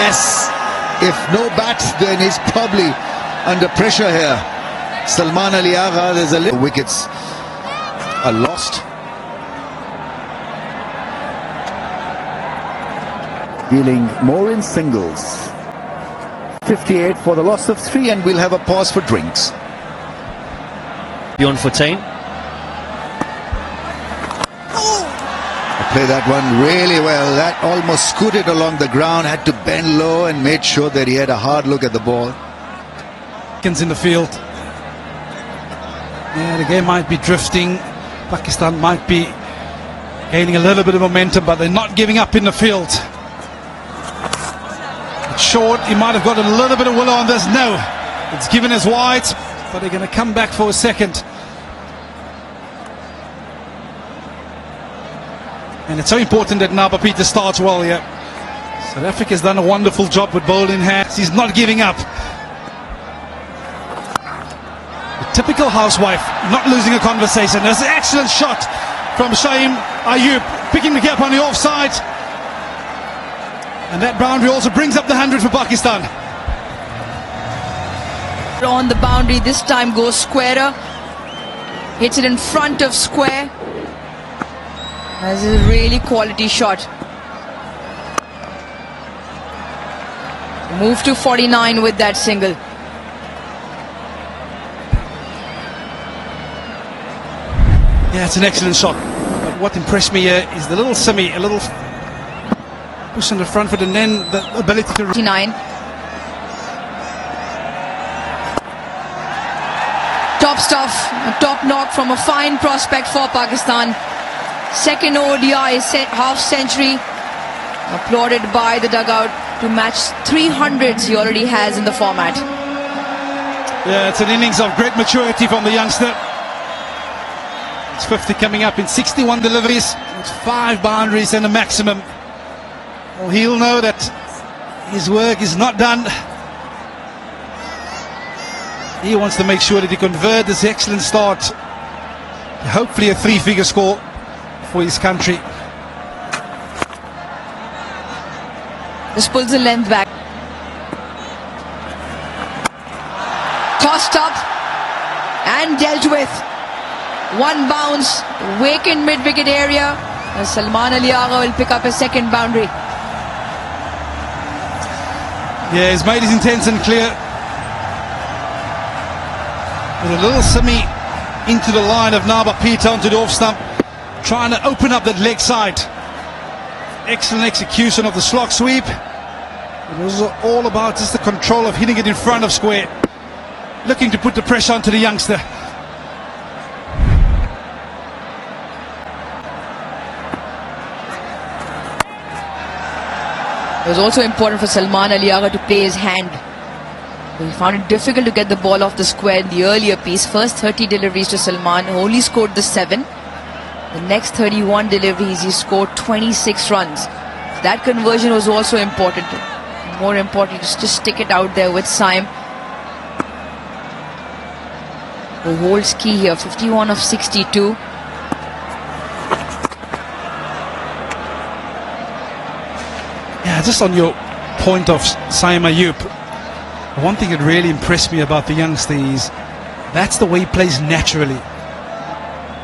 Yes, if no bats, then he's probably under pressure here. Salman Ali Agha, there's a little wickets are lost. Dealing more in singles. 58 for the loss of 3, and we'll have a pause for drinks. Beyond 14. Play that one really well. That almost scooted along the ground, had to bend low and made sure that he had a hard look at the ball. In the field. Yeah, the game might be drifting. Pakistan might be gaining a little bit of momentum, but they're not giving up in the field. It's short, he might have got a little bit of willow on this. No, it's given as wide, but they're going to come back for a second. And it's so important that Nabapita starts well here. South Africa's done a wonderful job with bowling hands. He's not giving up. The typical housewife, not losing a conversation. There's an excellent shot from Shaim Ayub, picking the gap on the offside. And that boundary also brings up the 100 for Pakistan. On the boundary, this time goes squarer. Hits it in front of square. This is a really quality shot. Move to 49 with that single. Yeah, it's an excellent shot. But what impressed me here is the little semi, a little push on the front foot, and then the ability to... 49. Top stuff, a top knock from a fine prospect for Pakistan. Second ODI half century, applauded by the dugout to match 300s he already has in the format. Yeah, it's an innings of great maturity from the youngster. It's 50 coming up in 61 deliveries. It's 5 boundaries and a maximum. Well, he'll know that his work is not done. He wants to make sure that he convert this excellent start. Hopefully a 3-figure score for his country. This pulls the length back. Tossed up and dealt with. One bounce, vacant mid-wicket area. And Salman Ali Agha will pick up a second boundary. Yeah, he's made his intents and clear. With a little semi into the line of Nabapita onto the off stump, trying to open up that leg side. Excellent execution of the slog sweep. It was all about just the control of hitting it in front of square. Looking to put the pressure onto the youngster. It was also important for Salman Ali Agha to play his hand. He found it difficult to get the ball off the square in the earlier piece. First 30 deliveries to Salman, only scored the 7. The next 31 deliveries, he scored 26 runs. That conversion was also important. More important is to stick it out there with Saim, who holds key here, 51 of 62. Yeah, just on your point of Saim Ayub, one thing that really impressed me about the youngster is that's the way he plays naturally.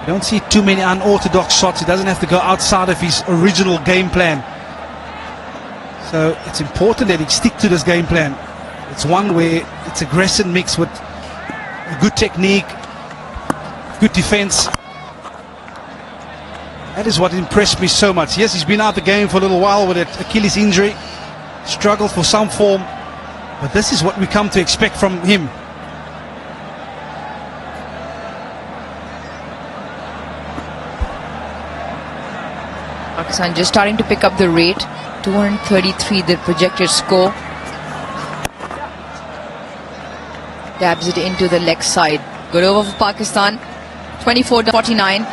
You don't see too many unorthodox shots. He doesn't have to go outside of his original game plan. So it's important that he stick to this game plan. It's one where it's aggressive mixed with a good technique, good defense. That is what impressed me so much. Yes, he's been out the game for a little while with an Achilles injury, struggled for some form, but this is what we come to expect from him. Pakistan just starting to pick up the rate. 233 the projected score. Dabs it into the leg side. Good over for Pakistan. 24-49.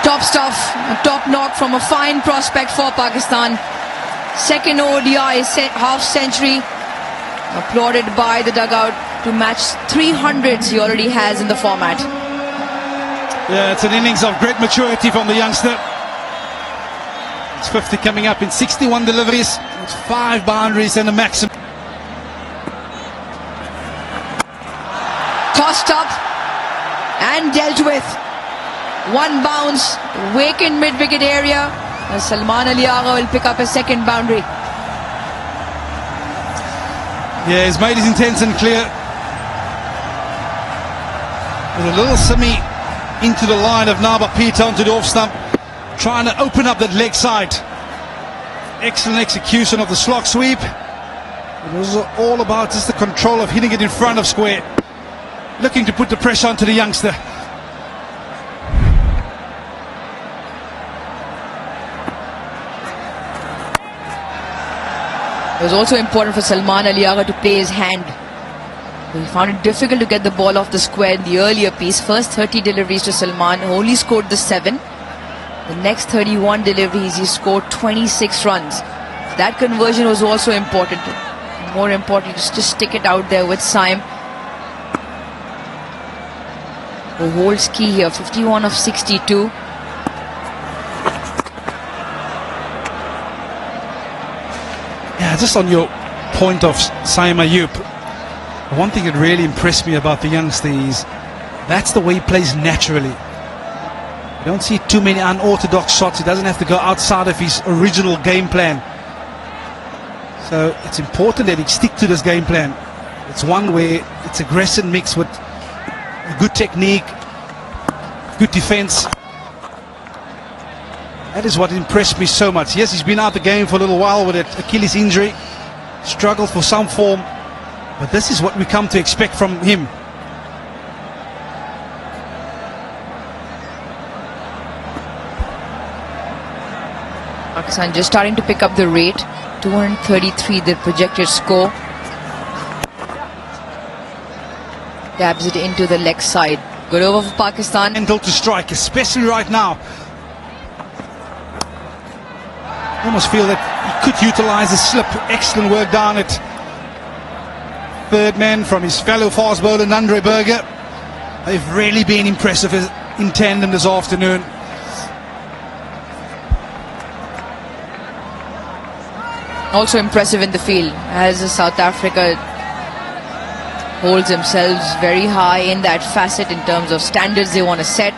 Top stuff, a top knock from a fine prospect for Pakistan. Second ODI half century, applauded by the dugout to match 300s he already has in the format. Yeah, it's an innings of great maturity from the youngster. It's 50 coming up in 61 deliveries. It's 5 boundaries and a maximum. Tossed up and dealt with. One bounce, vacant mid-wicket area. Salman Ali Agha will pick up a second boundary. Yeah, he's made his intention clear. With a little semi into the line of Naba Peter onto the off stump, trying to open up that leg side. Excellent execution of the slog sweep. It was all about just the control of hitting it in front of square, looking to put the pressure onto the youngster. It was also important for Salman Ali Agha to play his hand. He found it difficult to get the ball off the square in the earlier piece. First 30 deliveries to Salman, only scored the 7. The next 31 deliveries, he scored 26 runs. That conversion was also important. More important is to stick it out there with Saim, who holds key here, 51 of 62. Yeah, just on your point of Saim Ayub, one thing that really impressed me about the youngster is that's the way he plays naturally. You don't see too many unorthodox shots. He doesn't have to go outside of his original game plan. So it's important that he stick to this game plan. It's one where it's aggression mixed with good technique, good defense. That is what impressed me so much. Yes, he's been out the game for a little while with an Achilles injury, struggled for some form, but this is what we come to expect from him. Pakistan just starting to pick up the rate. 233 the projected score. Dabs it into the leg side. Good over for Pakistan. Mental to strike, especially right now. I almost feel that he could utilize the slip. Excellent work down at third man from his fellow fast bowler Nandre Berger. They've really been impressive in tandem this afternoon. Also impressive in the field as South Africa holds themselves very high in that facet in terms of standards they want to set.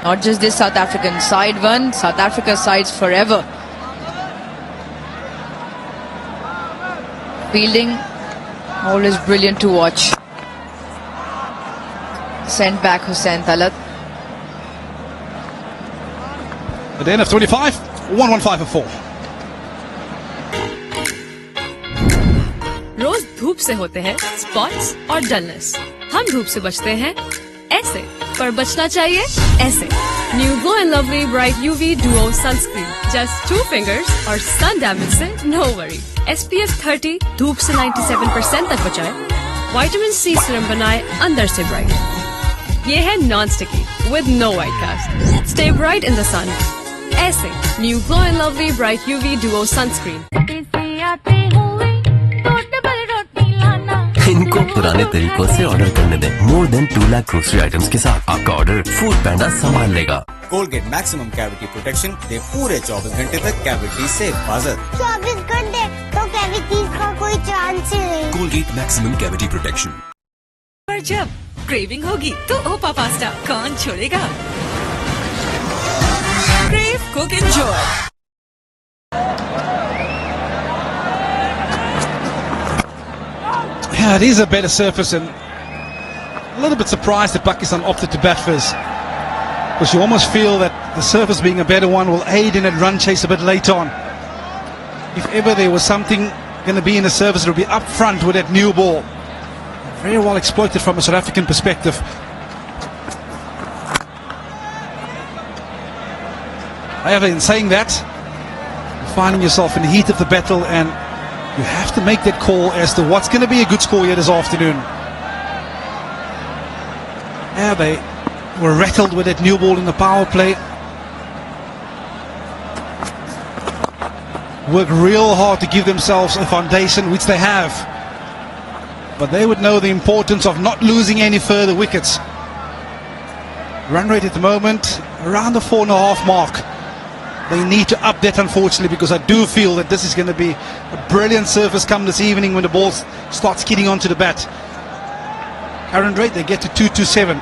Not just this South African side, one South Africa sides forever. Fielding always brilliant to watch. Sent back Hussain Talat. At the end of 25, 115 for 4. रोज धूप से होते हैं spots और dullness. हम धूप से बचते हैं ऐसे, पर बचना चाहिए ऐसे। New glow and lovely bright UV duo sunscreen, just 2 fingers और सन डैमेज से नो वरी। SPF 30 धूप से 97% तक बचाए, विटामिन C सीरम बनाए अंदर से ब्राइट। ये है non sticky with no white cast. Stay bright in the sun ऐसे। New glow and lovely bright UV duo sunscreen. इनको पुराने तरीकों से ऑर्डर करने दें। More than 2 lakh grocery items के साथ आपका ऑर्डर फूड पैंडा संभाल लेगा। कोलगेट मैक्सिमम कैविटी प्रोटेक्शन दे पूरे 24 घंटे तक कैविटी से हिफाजत। 24 घंटे तो कैविटीज का कोई चांस ही नहीं। Colgate maximum cavity protection. पर जब क्रेविंग होगी तो ओपा पास्ता कौन छोड़ेगा। Crave cook enjoy. Yeah, it is a better surface, and a little bit surprised that Pakistan opted to bat first, because you almost feel that the surface being a better one will aid in that run chase a bit later on. If ever there was something going to be in the surface, it would be up front with that new ball. Very well exploited from a South African perspective. However, in saying that, you're finding yourself in the heat of the battle, and you have to make that call as to what's going to be a good score here this afternoon. Yeah, they were rattled with that new ball in the power play. Worked real hard to give themselves a foundation, which they have. But they would know the importance of not losing any further wickets. Run rate at the moment around the 4.5 mark. they need to up that, unfortunately, because I do feel that this is going to be a brilliant surface come this evening when the ball starts skidding onto the bat. Current rate, they get to 227.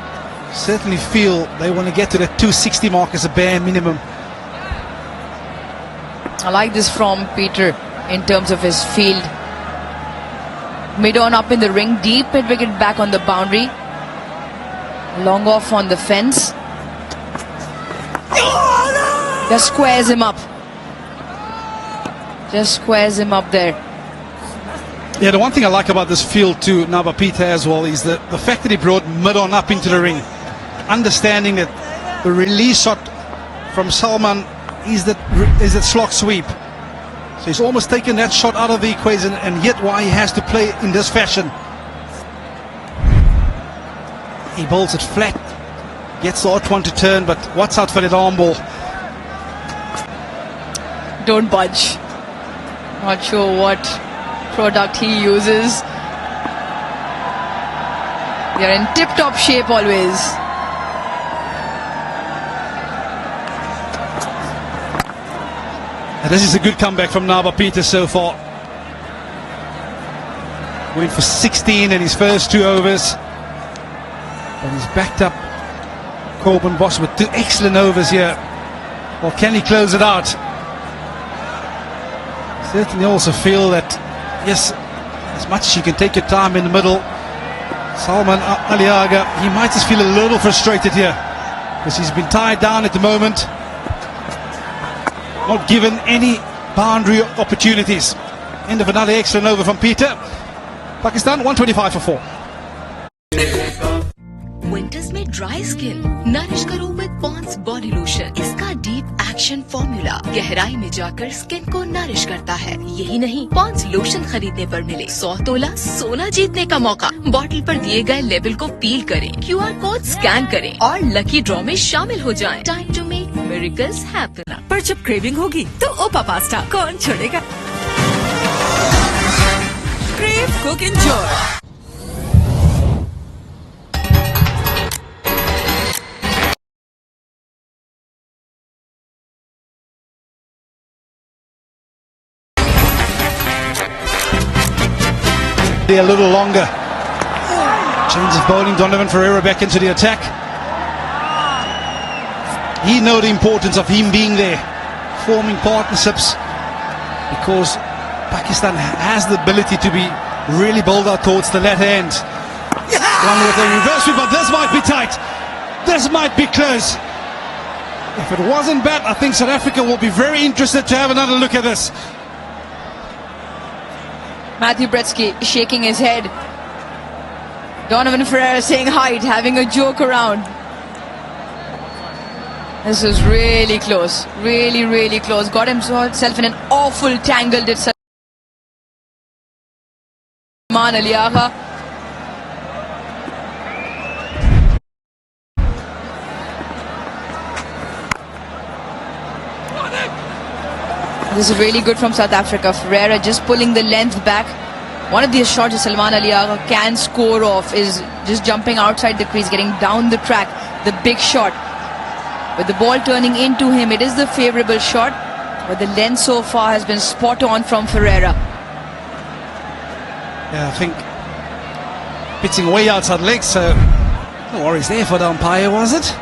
Certainly feel they want to get to that 260 mark as a bare minimum. I like this from Peter in terms of his field. Mid on up in the ring, deep mid wicket back on the boundary. Long off on the fence. Just squares him up. Just squares him up there. Yeah, the one thing I like about this field too, Nabapita as well, is the fact that he brought mid on up into the ring. Understanding that the release shot from Salman is that slog sweep. So he's almost taken that shot out of the equation, and yet why he has to play in this fashion. He bowls it flat, gets the odd one to turn, but watch out for that arm ball. Don't budge. Not sure what product he uses. They're in tip-top shape always. And this is a good comeback from Nabapita so far. Went for 16 in his first 2 overs. And he's backed up Corbin Boss with 2 excellent overs here. Or can he close it out? Certainly also feel that, yes, as much as you can take your time in the middle, Salman Aliaga, he might just feel a little frustrated here because he's been tied down at the moment, not given any boundary opportunities. End of another excellent over from Peter. Pakistan 125 for 4. Winters में dry skin nourish करो with Pond's body lotion. इसका deep action formula गहराई में जाकर skin को nourish करता है। यही नहीं, पॉन्ड्स लोशन खरीदने पर मिले 100 तोला सोना जीतने का मौका। बॉटल पर दिए गए लेबल को पील करें, QR कोड स्कैन करें और लकी ड्रॉ में शामिल हो जाएं। Time to make miracles happen. पर जब क्रेविंग होगी तो ओपा पास्ता कौन छोड़ेगा? Crave cook enjoy. A little longer. Change of bowling, Donovan Ferreira back into the attack. He knows the importance of him being there, forming partnerships, because Pakistan has the ability to be really bowled out towards the left hand. One with a reverse sweep, but this might be tight. This might be close. If it wasn't bad, I think South Africa will be very interested to have another look at this. Matthew Bretsky shaking his head. Donovan Ferreira saying height, having a joke around. This is really close. Really, really close. Got himself in an awful tangle, did Salman Aliaga. This is really good from South Africa. Ferreira just pulling the length back. One of the shots that Salman Aliaga can score off is just jumping outside the crease, getting down the track. The big shot. With the ball turning into him, it is the favourable shot. But the length so far has been spot on from Ferreira. Yeah, I think pitching way outside legs, so no worries there for the umpire, was it?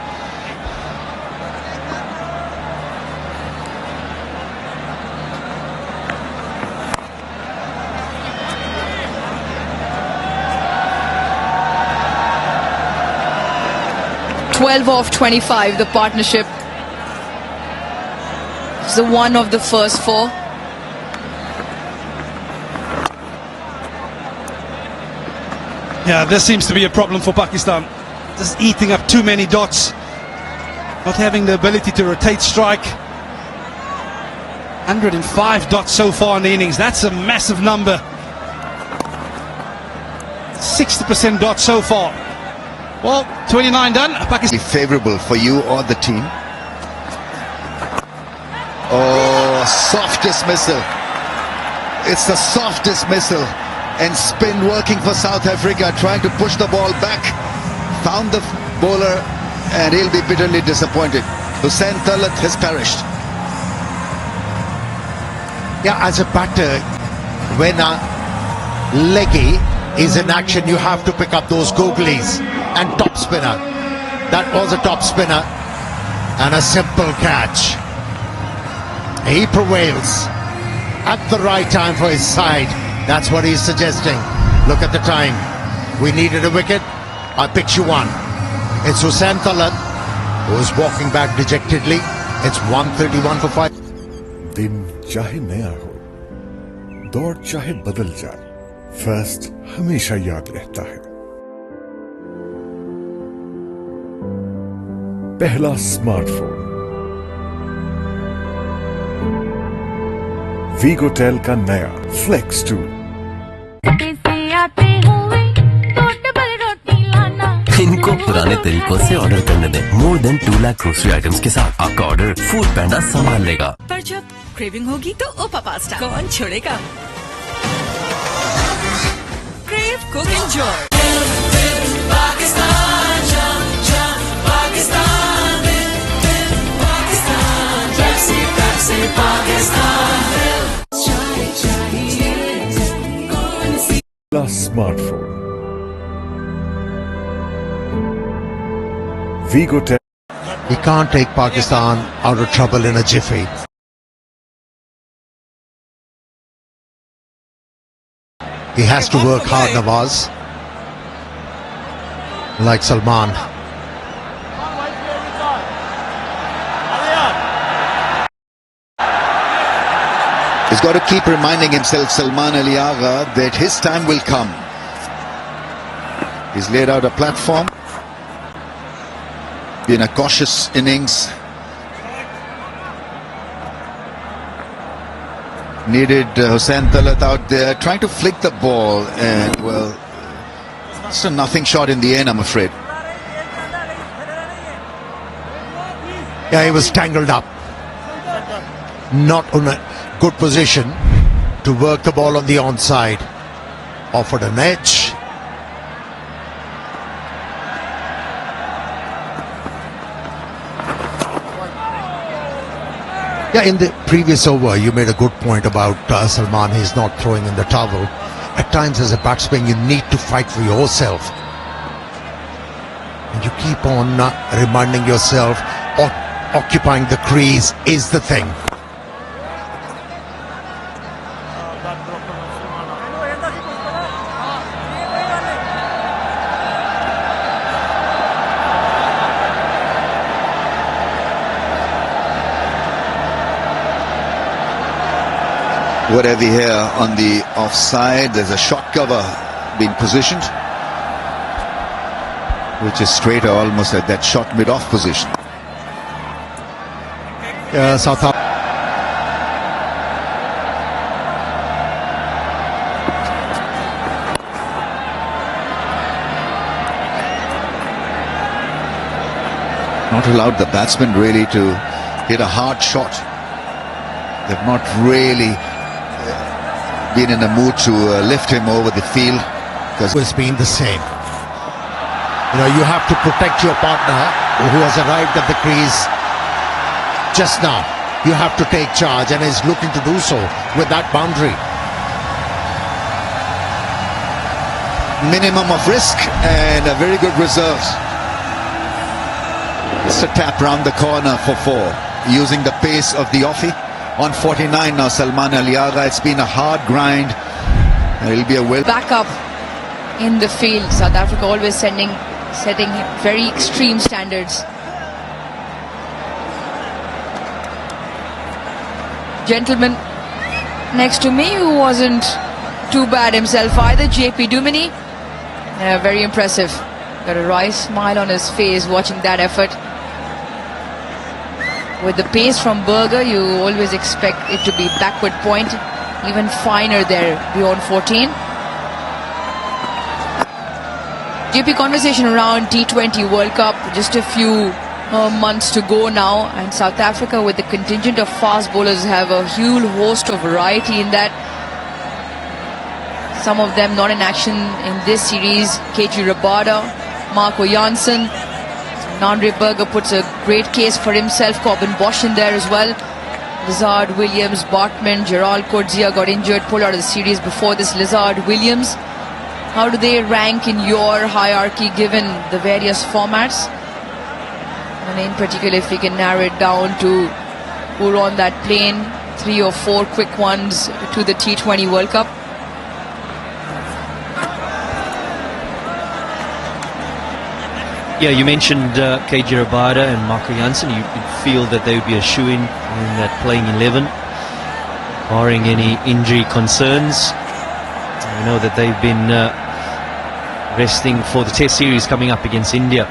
.12 off 25, the partnership. It's the one of the first 4. Yeah, this seems to be a problem for Pakistan. Just eating up too many dots. Not having the ability to rotate strike. 105 dots so far in the innings. That's a massive number. 60% dots so far. Well, 29 done. Pakistan. Favourable for you or the team. Oh, soft dismissal. It's the soft dismissal. And spin working for South Africa, trying to push the ball back. Found the bowler, and he'll be bitterly disappointed. Hussain Talat has perished. Yeah, as a batter, when a leggy is in action, you have to pick up those googlies. And top spinner. That was a top spinner. And a simple catch. He prevails at the right time for his side. That's what he's suggesting. Look at the time. We needed a wicket. I picked you one. It's Hussain Talat who's walking back dejectedly. It's 131 for 5. दिन चाहे नया हो, दौर चाहे बदल जाए, first हमेशा याद रहता है। पहला स्मार्टफोन वीगोटेल का नया फ्लेक्स 2। इनको पुराने तरीकों से ऑर्डर करने दें। More than 2 lakh grocery items के साथ आपका ऑर्डर फूड पैंडा संभाल लेगा। पर जब क्रेविंग होगी तो ओपा पास्ता कौन छोड़ेगा? Crave cook enjoy. पहला smartphone वीगोटेल। He can't take Pakistan out of trouble in a jiffy. He has to work hard, Nawaz. Like Salman. He's got to keep reminding himself, Salman Ali Agha, that his time will come. He's laid out a platform. Been a cautious innings. Needed Hussain Talat out there trying to flick the ball, and well, it's a nothing shot in the end, I'm afraid. Yeah, he was tangled up. Not on a good position to work the ball on the onside. Offered an edge. Yeah, in the previous over, you made a good point about Salman. He's not throwing in the towel. At times, as a batsman, you need to fight for yourself. And you keep on reminding yourself, occupying the crease is the thing. What have we here on the offside? There's a shot cover being positioned, which is straighter, almost at that shot mid-off position. Southafrica. Not allowed the batsman really to hit a hard shot. They've not really been in a mood to lift him over the field. It's been the same. You know, you have to protect your partner who has arrived at the crease just now. You have to take charge, and is looking to do so with that boundary. Minimum of risk and a very good reserve. Just a tap round the corner for 4, using the pace of the offie. On 49 now, Salman Ali Agha. It's been a hard grind. It'll be a well Back up in the field. South Africa always setting very extreme standards. Gentleman next to me who wasn't too bad himself either, JP Duminy. Very impressive. Got a wry smile on his face watching that effort. With the pace from Berger, you always expect it to be backward point, even finer there beyond 14. JP, conversation around T20 World Cup, just a few months to go now, and South Africa with the contingent of fast bowlers have a huge host of variety in that. Some of them not in action in this series. KG Rabada, Marco Janssen. Nandre Berger puts a great case for himself. Corbin Bosch in there as well. Lizard, Williams, Bartman, Gerald Coetzee got injured, pulled out of the series before this. Lizard, Williams, how do they rank in your hierarchy given the various formats? And in particular, if we can narrow it down to who are on that plane, 3 or 4 quick ones to the T20 World Cup. Yeah, you mentioned KJ Rabada and Marco Jansen. You feel that they would be a shoo-in in that playing 11, barring any injury concerns. We know that they've been resting for the Test series coming up against India.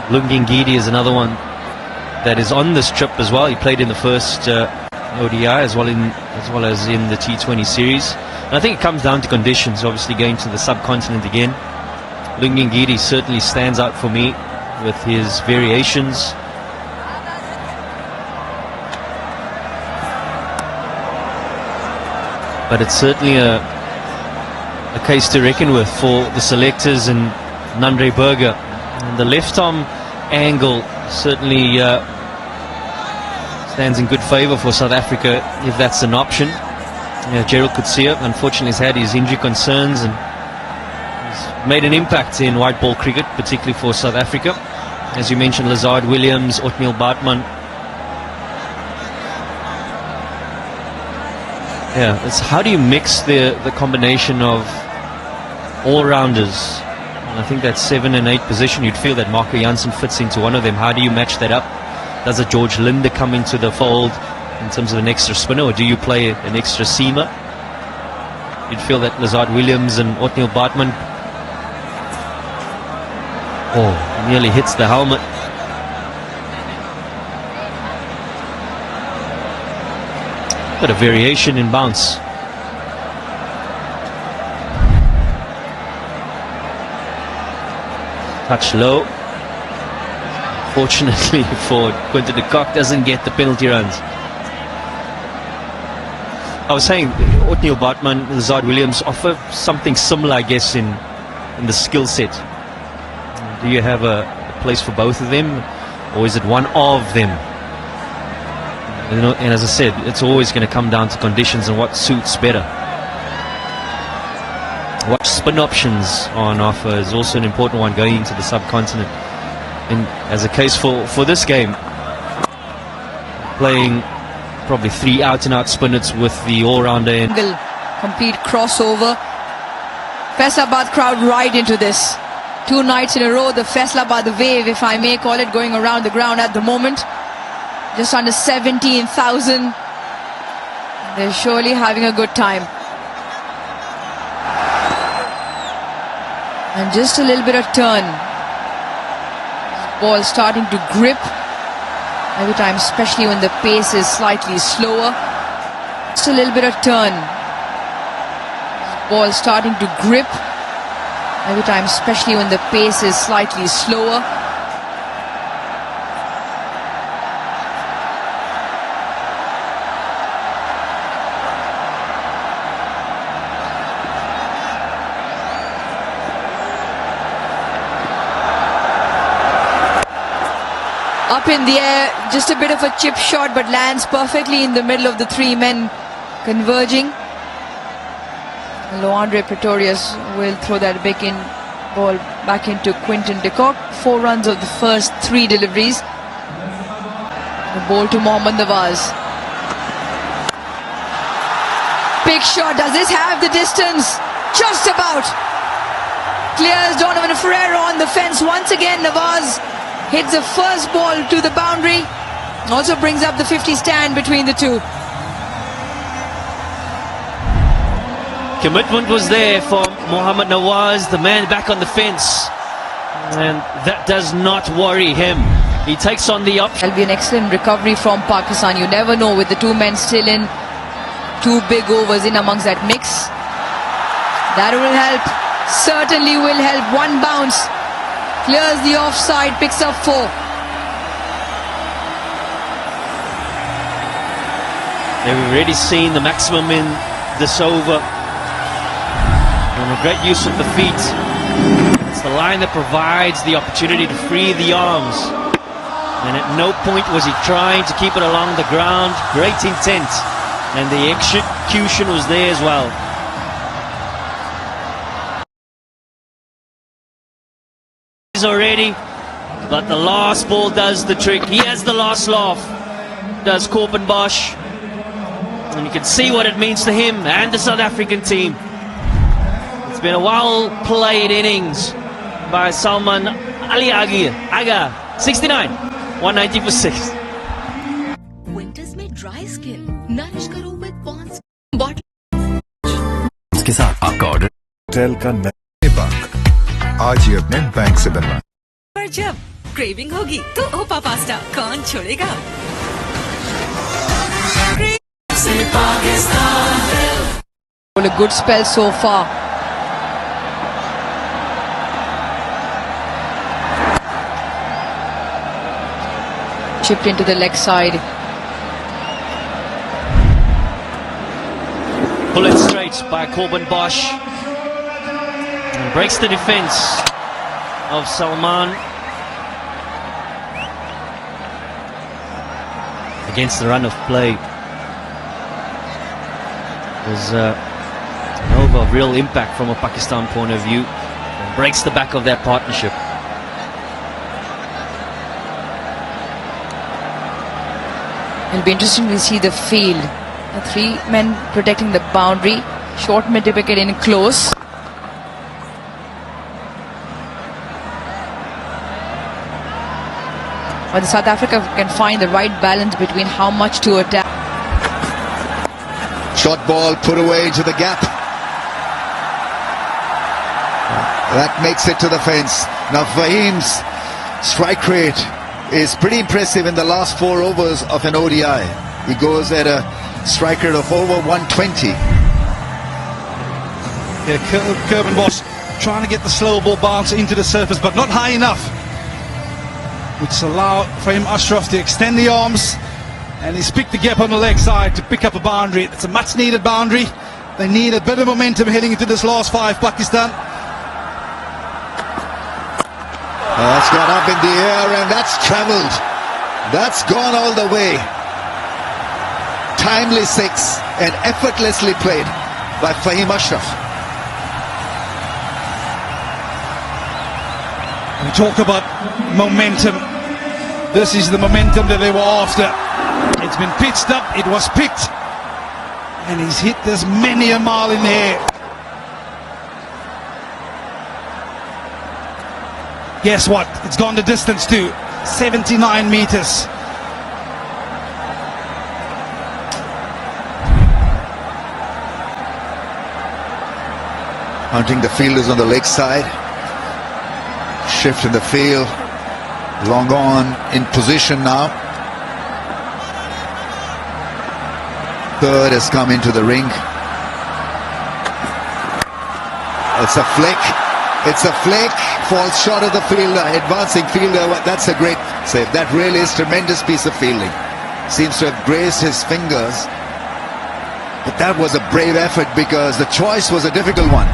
Lungengidi is another one that is on this trip as well. He played in the first ODI as well as in the T20 series. And I think it comes down to conditions. Obviously, going to the subcontinent again. Lungengidi certainly stands out for me with his variations. But it's certainly a case to reckon with for the selectors and Nandre Berger. And the left arm angle certainly stands in good favour for South Africa if that's an option. Gerald Coetzee unfortunately has had his injury concerns and he's made an impact in white ball cricket, particularly for South Africa. As you mentioned, Lizard, Williams, Otniel Bartman. Yeah, it's how do you mix the combination of all-rounders? And I think that 7 and 8 position, you'd feel that Marco Jansen fits into one of them. How do you match that up? Does a George Linder come into the fold in terms of an extra spinner, or do you play an extra seamer? You'd feel that Lizard Williams and Otniel Bartman, nearly hits the helmet. Bit of variation in bounce. Touch low. Fortunately for Quinton de Kock, doesn't get the penalty runs. I was saying Otniel Bartman, Lizard Williams offer something similar, I guess, in the skill set. Do you have a place for both of them, or is it one of them? And as I said, it's always going to come down to conditions and what suits better. What spin options are on offer is also an important one going into the subcontinent. And as a case for this game, playing probably 3 out-and-out spinners with the all-rounder and complete crossover. Faisalabad crowd right into this. 2 nights in a row, the Faisalabad wave, if I may call it, going around the ground at the moment. Just under 17,000. They're surely having a good time. And just a little bit of turn. Ball starting to grip every time, especially when the pace is slightly slower. Just a little bit of turn. Ball starting to grip every time, especially when the pace is slightly slower. Up in the air, just a bit of a chip shot, but lands perfectly in the middle of the 3 men converging. Loandre Pretorius will throw that ball back into Quinton de Kock. 4 runs of the first 3 deliveries. The ball to Mohammad Nawaz. Big shot. Does this have the distance? Just about. Clears Donovan Ferreira on the fence once again. Nawaz hits the first ball to the boundary. Also brings up the 50 stand between the two. Commitment was there for Mohammad Nawaz, the man back on the fence. And that does not worry him. He takes on the option. There'll be an excellent recovery from Pakistan. You never know with the 2 men still in. 2 big overs in amongst that mix. That will help. Certainly will help. 1 bounce. Clears the offside, picks up 4. We've already seen the maximum in this over. And a great use of the feet. It's the line that provides the opportunity to free the arms. And at no point was he trying to keep it along the ground. Great intent. And the execution was there as well. Already, but the last ball does the trick. He has the last laugh, does Korpenbosch, and you can see what it means to him and the South African team. It's been a well played innings by Salman Ali Aga, 69, 190 for 6. Winters में dry skin nourish करो with Pond's bottle इसके साथ आपका order tell का नए bank आज ही अपने bank से बनवा। पर जब क्रेविंग होगी तो ओपा पास्ता कौन छोड़ेगा। A good spell so far. Chipped into the leg side. Pull it straight by Korpenbosch. And breaks the defence of Salman. Against the run of play. There's an over of real impact from a Pakistan point of view. And breaks the back of that partnership. It'll be interesting to see the field. The three men protecting the boundary. Short mid wicket in close. But South Africa can find the right balance between how much to attack. Short ball put away into the gap. That makes it to the fence. Now Fahim's strike rate is pretty impressive in the last 4 overs of an ODI. He goes at a strike rate of over 120. Yeah, Korpenbosch trying to get the slow ball bouncer into the surface, but not high enough, which allow Fahim Ashraf to extend the arms, and he's picked the gap on the leg side to pick up a boundary. It's a much needed boundary. They need a bit of momentum heading into this last 5, Pakistan. That's got up in the air and that's travelled. That's gone all the way. Timely 6 and effortlessly played by Fahim Ashraf. We talk about momentum. This is the momentum that they were after. It's been pitched up, it was picked, and he's hit this many a mile in the air. Guess what? It's gone the distance too. 79 meters. Hunting the fielders on the leg side. Shift in the field. Long on in position now. Third has come into the ring. It's a flick. It's a flick. Falls short of the fielder. Advancing fielder. That's a great save. That really is tremendous piece of fielding. Seems to have grazed his fingers. But that was a brave effort because the choice was a difficult one.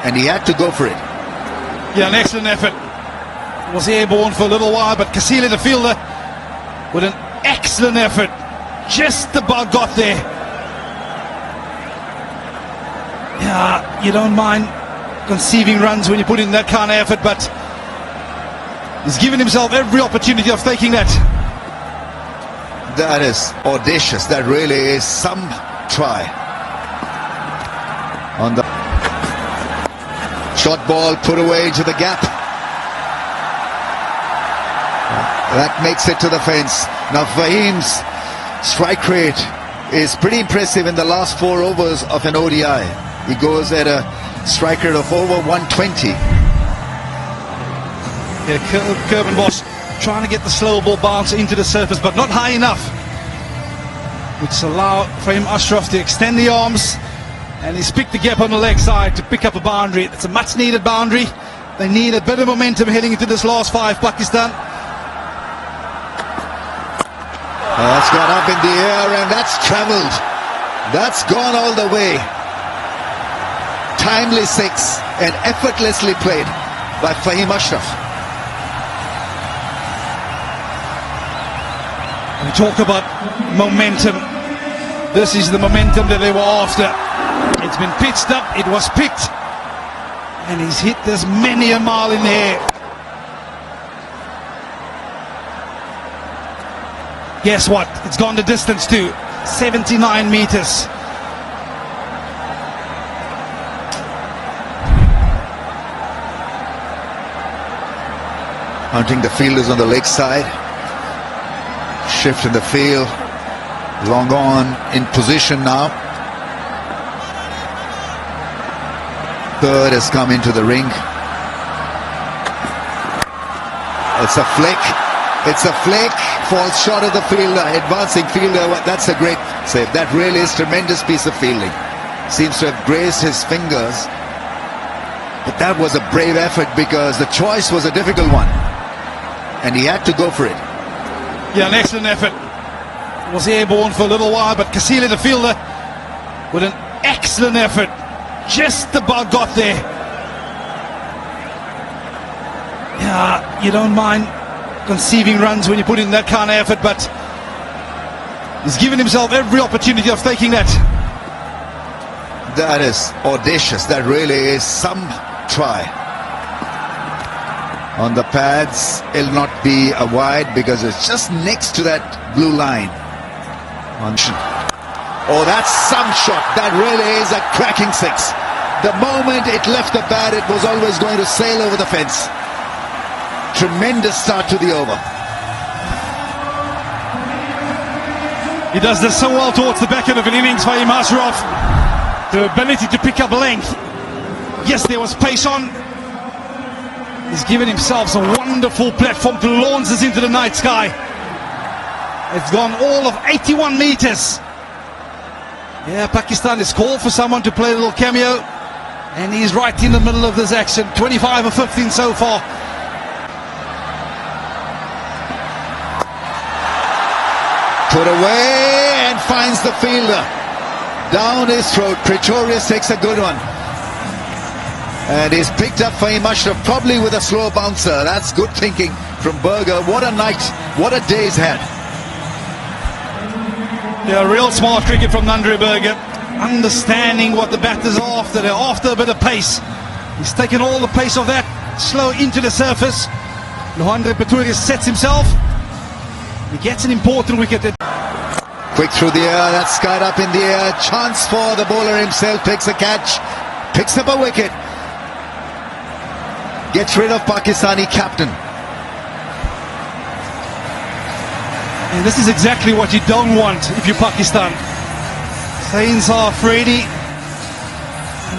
And he had to go for it. Yeah, an excellent effort. Was airborne for a little while, but Kasile, the fielder, with an excellent effort, just about got there. Yeah, you don't mind conceiving runs when you put in that kind of effort, but he's given himself every opportunity of taking that. That is audacious. That really is some try. On the short ball put away into the gap. That makes it to the fence. Now Fahim's strike rate is pretty impressive in the last 4 overs of an ODI. He goes at a strike rate of over 120. Yeah, Korpenbosch trying to get the slow ball bouncer into the surface, but not high enough, which allow Fahim Ashraf to extend the arms, and he's picked the gap on the leg side to pick up a boundary. It's a much needed boundary. They need a bit of momentum heading into this last 5, Pakistan. That's got up in the air and that's travelled. That's gone all the way. Timely 6 and effortlessly played by Fahim Ashraf. We talk about momentum. This is the momentum that they were after. It's been pitched up, it was picked, and he's hit this many a mile in the air. Guess what? It's gone the distance too. 79 meters. Hunting the fielders on the leg side. Shift in the field. Long on in position now. Third has come into the ring. It's a flick. It's a flick. Falls short of the fielder. Advancing fielder. That's a great save. That really is tremendous piece of fielding. Seems to have grazed his fingers. But that was a brave effort because the choice was a difficult one. And he had to go for it. Yeah, an excellent effort. Was airborne for a little while, but Kasile, the fielder, with an excellent effort, just about got there. Yeah, you don't mind conceiving runs when you put in that kind of effort, but he's given himself every opportunity of taking that. That is audacious. That really is some try. On the pads, it'll not be a wide because it's just next to that blue line. Oh, that's some shot. That really is a cracking six. The moment it left the pad, it was always going to sail over the fence. Tremendous start to the over. He does this so well towards the back end of an innings, Fahim Ashraf. The ability to pick up length. Yes, there was pace on. He's given himself a wonderful platform to launch this into the night sky. It's gone all of 81 meters. Yeah, Pakistan is called for someone to play a little cameo, and he's right in the middle of this action. 25 or 15 so far. Put away and finds the fielder. Down his throat. Pretorius takes a good one. And he's picked up Fahim Ashraf, probably with a slow bouncer. That's good thinking from Berger. What a night. What a day he's had. Yeah, real smart cricket from Nandre Berger. Understanding what the batters are after. They're after a bit of pace. He's taken all the pace of that slow into the surface. Lohandre Pretorius sets himself. He gets an important wicket. Quick through the air. That's skied up in the air. Chance for the bowler himself. Takes a catch. Picks up a wicket. Gets rid of Pakistani captain. And this is exactly what you don't want if you're Pakistan. Sains Afridi.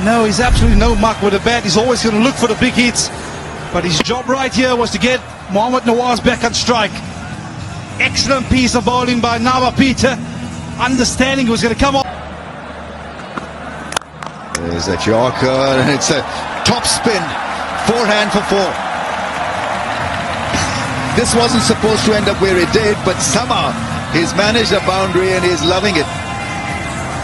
No, he's absolutely no muck with the bat. He's always going to look for the big hits. But his job right here was to get Mohammad Nawaz back on strike. Excellent piece of bowling by Nawa Peter. Understanding he was going to come off. There's that Yorker, and it's a top spin. Forehand for four. This wasn't supposed to end up where it did, but somehow he's managed a boundary and he's loving it.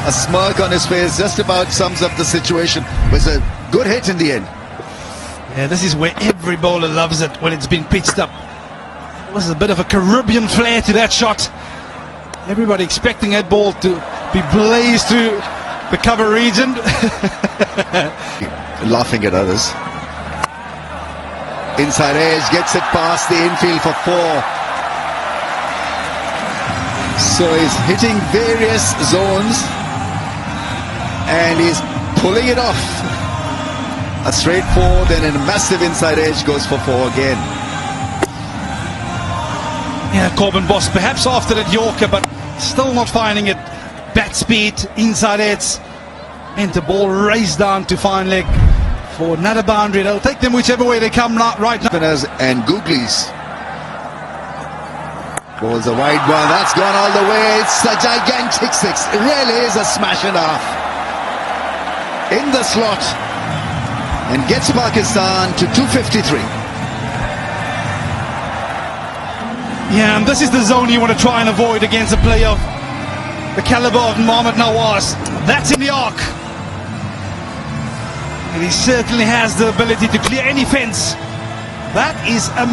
A smirk on his face just about sums up the situation. It was a good hit in the end. Yeah, this is where every bowler loves it, when it's been pitched up. There was a bit of a Caribbean flair to that shot. Everybody expecting that ball to be blazed through the cover region. Laughing at others. Inside edge, gets it past the infield for four. So he's hitting various zones and he's pulling it off. A straight four, then a massive inside edge goes for four again. Yeah, Corbin Boss perhaps after that Yorker, but still not finding it. Bat speed, inside edge, and the ball raced down to fine leg for another boundary. They'll take them whichever way they come right now. And Googlies. Ball's a wide one. That's gone all the way. It's a gigantic six. It really is a smash and a half. In the slot. And gets Pakistan to 253. Yeah, and this is the zone you want to try and avoid against a player of the caliber of Mohammad Nawaz. That's in the arc. And he certainly has the ability to clear any fence. That is a